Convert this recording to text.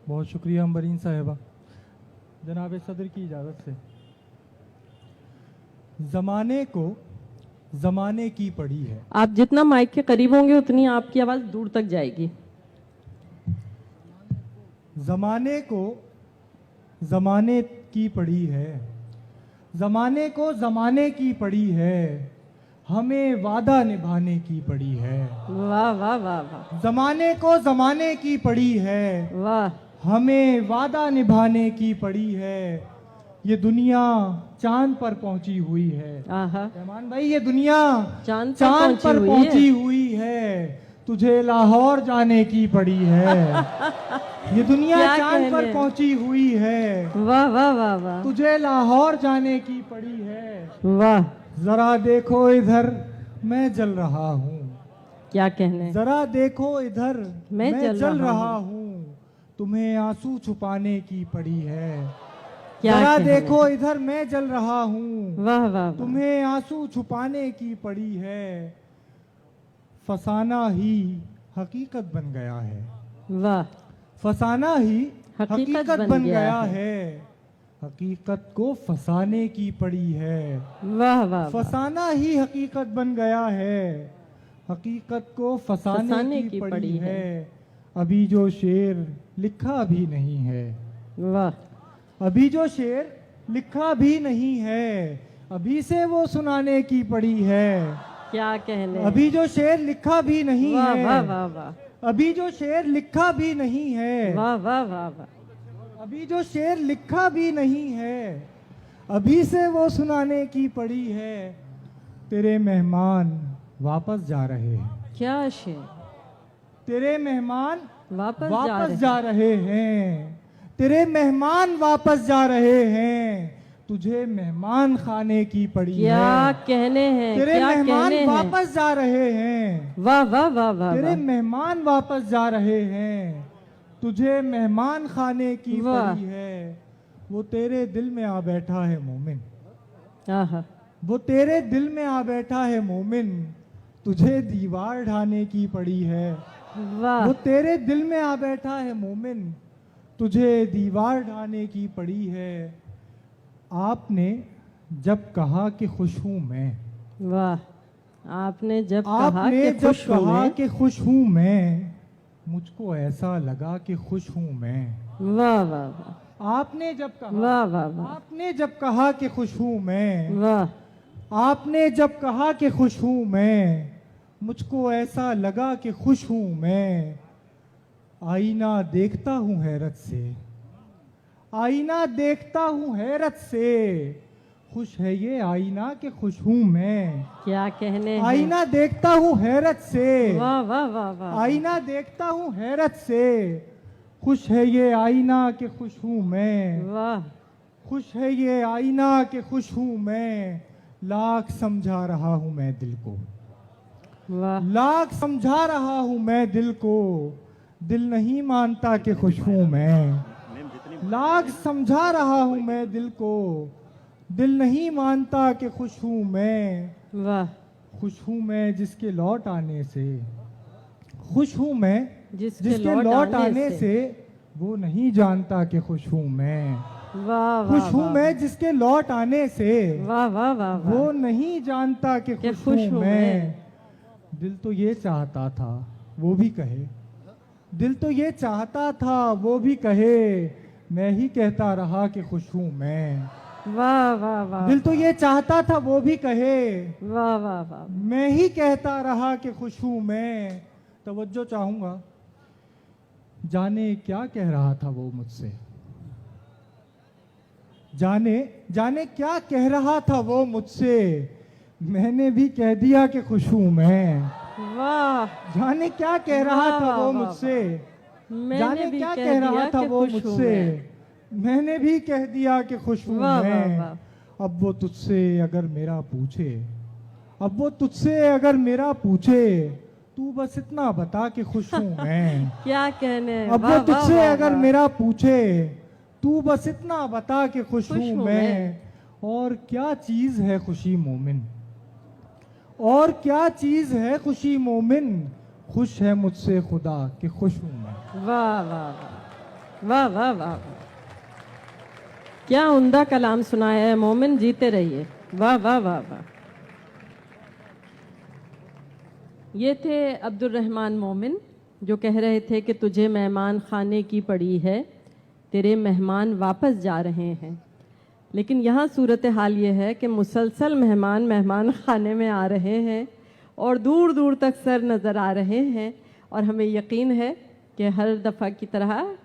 बहुत शुक्रिया अम्बरीन साहिबा। जनाब सदर की इजाज़त से, ज़माने को ज़माने की पड़ी है। आप जितना माइक के करीब होंगे उतनी आपकी आवाज़ दूर तक जाएगी। ज़माने को ज़माने की पड़ी है, ज़माने को ज़माने की पड़ी है, हमें वादा निभाने की पड़ी है। वाह वाह वाह वाह ज़माने को ज़माने की पड़ी है, वाह। हमें वादा निभाने की पड़ी है। ये दुनिया चांद पर पहुंची हुई है। आहा, रहमान भाई, ये दुनिया चांद चांद पर हुई पहुंची है। हुई है, तुझे लाहौर जाने की पड़ी है। ये दुनिया क्या चांद पर कहने। पहुंची हुई है, वाह वाह वाह वाह तुझे लाहौर जाने की पड़ी है। वाह। जरा देखो इधर मैं जल रहा हूँ, क्या कहने। जरा देखो इधर मैं जल जल रहा हूँ, तुम्हें आंसू छुपाने की पड़ी है। क्या जरा कहने। देखो इधर मैं जल रहा हूँ, वाह वाह वाह। तुम्हें आंसू छुपाने की पड़ी है। फसाना ही हकीकत बन गया है, वाह। फसाना ही हकीकत हकीकत बन गया है। है, हकीकत को फसाने की पड़ी है। वाह वाह वाह। फसाना ही हकीकत बन गया है, हकीकत को फसाने की पड़ी है। अभी जो शेर लिखा भी नहीं है, वाह। अभी जो शेर लिखा भी नहीं है, अभी से वो सुनाने की पड़ी है। क्या कहने। अभी जो शेर लिखा भी नहीं वाह है, वाह वाह वाह। अभी जो शेर लिखा भी नहीं है, वाह वाह वाह वाह। अभी जो शेर लिखा भी नहीं है, अभी से वो सुनाने की पड़ी है। तेरे मेहमान वापस जा रहे हैं, क्या शेर। तेरे मेहमान वापस जा रहे हैं, तेरे मेहमान वापस जा रहे हैं, तुझे मेहमान खाने की पड़ी है। क्या कहने हैं। तेरे क्या मेहमान कहने हैं। वापस जा रहे हैं, वाह वाह वाह वाह तेरे वाह। मेहमान वापस जा रहे हैं, तुझे मेहमान खाने की वाह। पड़ी है। वो तेरे दिल में आ बैठा है मोमिन, आहा, वो तेरे दिल में आ बैठा है मोमिन, तुझे दीवार ढाने की पड़ी है। वाह। वो तेरे दिल में आ बैठा है मोमिन, तुझे दीवार ढाने की पड़ी है। आपने जब कहा कि खुश हूं मैं, वाह। आपने जब कहा आपने कि जब खुश हूं कहा मैं। कि खुश हूं मैं, मुझको ऐसा लगा कि खुश हूं मैं। वाह वाह वाह। आपने जब कहा, वाह वाह वाह। आपने जब कहा कि खुश हूं मैं, वाह। आपने जब कहा कि खुश हूं मैं, मुझको ऐसा लगा कि खुश हूं मैं। आईना देखता हूं हैरत से, आईना देखता हूं हैरत से, खुश है ये आईना कि खुश हूं मैं। क्या कहने हैं। आईना देखता हूं हैरत से, वाह वाह वाह वाह। आईना देखता हूं हैरत से, खुश है ये आईना कि खुश हूं मैं। वाह। खुश है ये आईना कि खुश हूं मैं। लाख समझा रहा हूं मैं दिल को, वाह। लाख समझा रहा हूं मैं दिल को, दिल नहीं मानता कि खुश हूं मैं। लाख समझा रहा हूं मैं दिल को, दिल नहीं मानता कि खुश हूं मैं। वाह। खुश हूं मैं जिसके लौट आने से, खुश हूं मैं जिसके लौट आने से, वो नहीं जानता कि खुश हूं मैं। वाह वाह। खुश हूं मैं जिसके लौट आने से, वाह वाह वाह वाह। वो नहीं जानता कि खुश हूं मैं। दिल तो ये चाहता था वो भी कहे, दिल तो ये चाहता था वो भी कहे, मैं ही कहता रहा कि खुश हूं मैं। वाह वाह वाह। दिल तो ये चाहता था वो भी कहे, वाह वाह वाह। मैं ही कहता रहा कि खुश हूं मैं। तवज्जो चाहूंगा, जाने क्या कह रहा था वो मुझसे, जाने जाने क्या कह रहा था वो मुझसे, मैंने भी कह दिया कि खुश हूं मैं। वाह। जाने क्या कह रहा था वो मुझसे, जाने क्या कह रहा था वो मुझसे, मैंने भी कह दिया कि खुश हूं मैं। अब वो तुझसे अगर मेरा पूछे, अब वो तुझसे अगर मेरा पूछे, तू बस इतना बता कि खुश हूं मैं। क्या कहने। अब वो तुझसे अगर मेरा पूछे, तू बस इतना बता कि खुश हूं मैं। और क्या चीज है खुशी मोमिन, और क्या चीज है खुशी मोमिन, खुश है मुझसे खुदा कि खुश हूं मैं। वाह वाह वाह। वाह वाह वाह वाह। क्या उम्दा कलाम सुनाया है मोमिन, जीते रहिए। वाह वाह वाह वाह। ये थे अब्दुल रहमान मोमिन जो कह रहे थे कि तुझे मेहमान खाने की पड़ी है, तेरे मेहमान वापस जा रहे हैं। लेकिन यहाँ सूरत हाल ये है कि मुसलसल मेहमान खाने में आ रहे हैं और दूर दूर तक सर नज़र आ रहे हैं, और हमें यकीन है कि हर दफ़ा की तरह